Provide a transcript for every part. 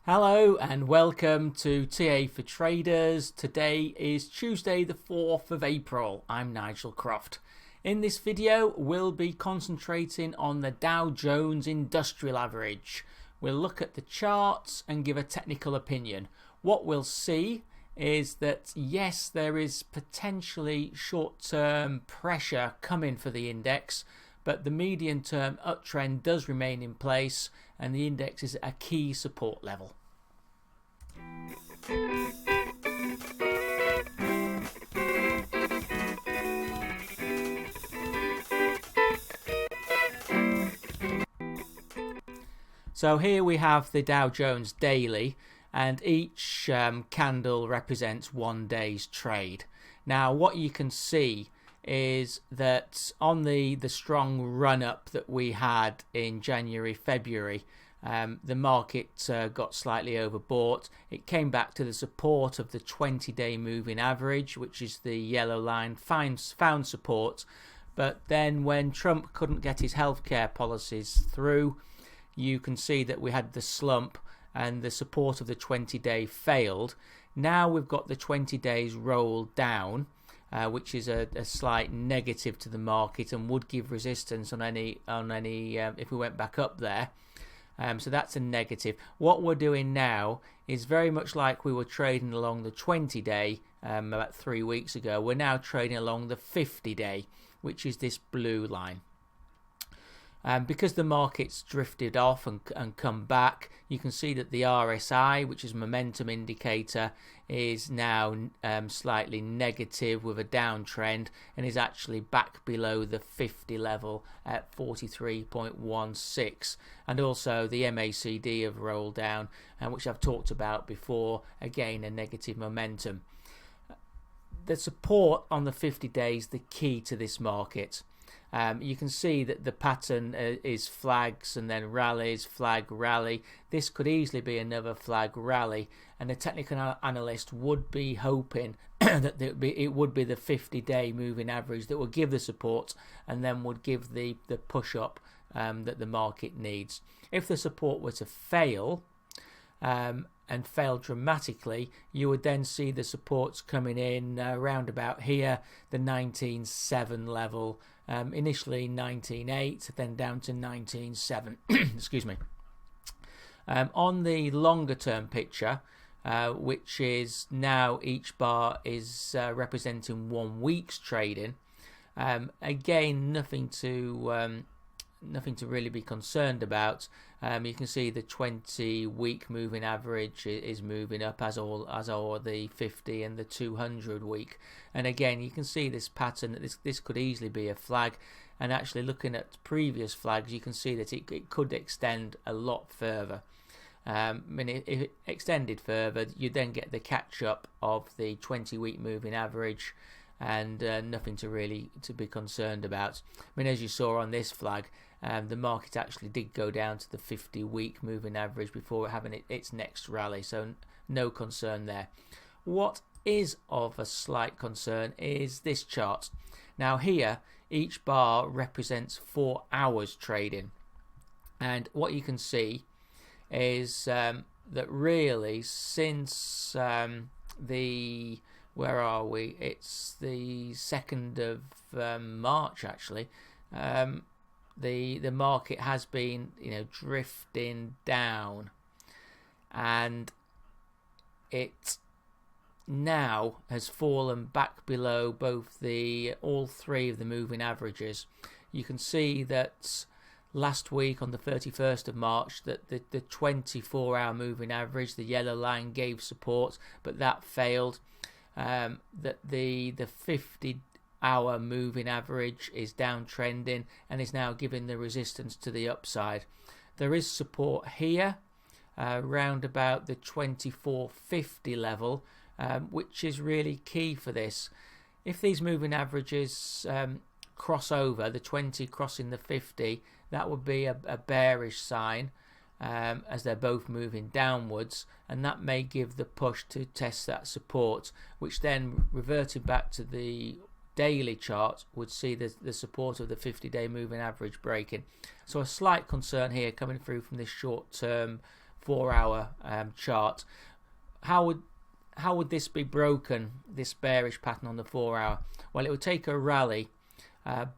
Hello and welcome to TA for Traders. Today is Tuesday the 4th of April. I'm Nigel Croft. In this video we'll be concentrating on the Dow Jones Industrial Average. We'll look at the charts and give a technical opinion. What we'll see is that yes, there is potentially short-term pressure coming for the index, but the medium-term uptrend does remain in place and the index is at a key support level. So here we have the Dow Jones Daily, and each candle represents one day's trade. Now what you can see is that on the strong run-up that we had in January, February, the market got slightly overbought. It came back to the support of the 20-day moving average, which is the yellow line, found support. But then when Trump couldn't get his healthcare policies through, you can see that we had the slump and the support of the 20-day failed. Now we've got the 20 days rolled down, which is a slight negative to the market and would give resistance on any if we went back up there. So that's a negative. What we're doing now is very much like we were trading along the 20-day about 3 weeks ago. We're now trading along the 50-day, which is this blue line. Because the market's drifted off and come back, you can see that the RSI, which is a momentum indicator, is now slightly negative with a downtrend and is actually back below the 50 level at 43.16. And also the MACD have rolled down, which I've talked about before, again a negative momentum. The support on the 50 days, the key to this market. You can see that the pattern is flags and then rallies, flag, rally. This could easily be another flag rally, and the technical analyst would be hoping that it would be the 50-day moving average that would give the support and then would give the push up that the market needs. If the support were to fail, and fail dramatically, you would then see the supports coming in around about here, the 19.7 level, initially 19.8, then down to 19.7. Excuse me. On the longer term picture, which is now each bar is representing 1 week's trading, again nothing to really be concerned about. You can see the 20-week moving average is moving up, as all the 50 and the 200 week. And again, you can see this pattern that this could easily be a flag. And actually, looking at previous flags, you can see that it could extend a lot further. If it extended further, you then get the catch up of the 20-week moving average, and nothing to be concerned about. As you saw on this flag, the market actually did go down to the 50-week moving average before having its next rally, so no concern there. What is of a slight concern is this chart. Now here, each bar represents 4 hours trading, and what you can see is that really since where are we? It's the 2nd of March actually. The market has been drifting down, and it now has fallen back below all three of the moving averages. You can see that last week on the 31st of March that the 24-hour moving average, the yellow line, gave support, but that failed. That the 50-hour moving average is downtrending and is now giving the resistance to the upside. There is support here around about the 24.50 level, which is really key for this. If these moving averages cross over, the 20 crossing the 50, that would be a bearish sign, as they're both moving downwards, and that may give the push to test that support, which then reverted back to the daily chart would see the support of the 50-day moving average breaking. So a slight concern here coming through from this short-term 4-hour chart. How would this be broken, this bearish pattern on the 4-hour? Well, it would take a rally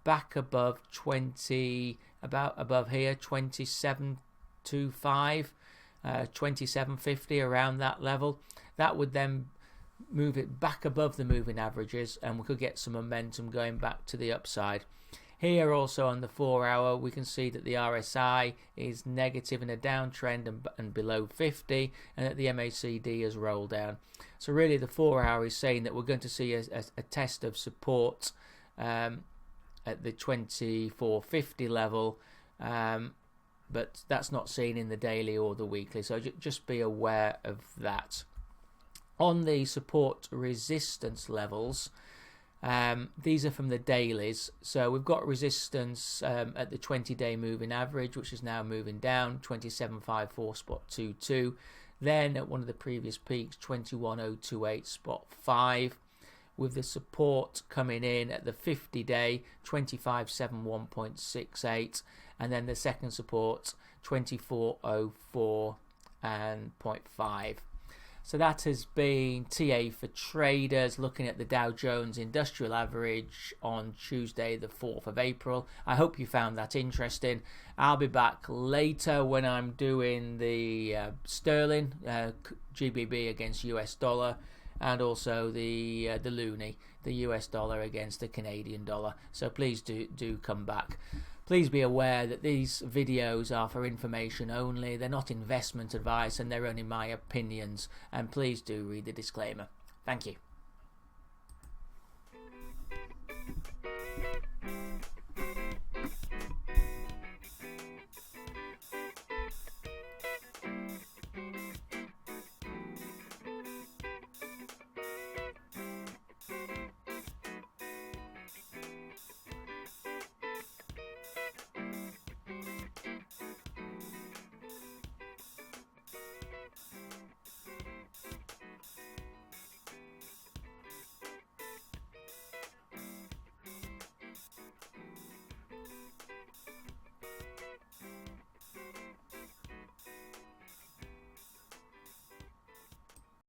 back above 20, about above here, 27.25, 27.50, around that level. That would then move it back above the moving averages, and we could get some momentum going back to the upside. Here also on the 4-hour, we can see that the RSI is negative in a downtrend and below 50, and that the MACD has rolled down. So really the 4-hour is saying that we're going to see a test of support at the 24.50 level, but that's not seen in the daily or the weekly, so just be aware of that. On the support resistance levels, these are from the dailies. So we've got resistance at the 20-day moving average, which is now moving down, 27.54.22. Then at one of the previous peaks, 21.028.5, with the support coming in at the 50-day, 25.71.68, and then the second support, 24.04 and 0.5. So that has been TA for traders, looking at the Dow Jones Industrial Average on Tuesday the 4th of April. I hope you found that interesting. I'll be back later when I'm doing the sterling, GBP against US dollar, and also the loonie, the US dollar against the Canadian dollar. So please do come back. Please be aware that these videos are for information only. They're not investment advice, and they're only my opinions. And please do read the disclaimer. Thank you.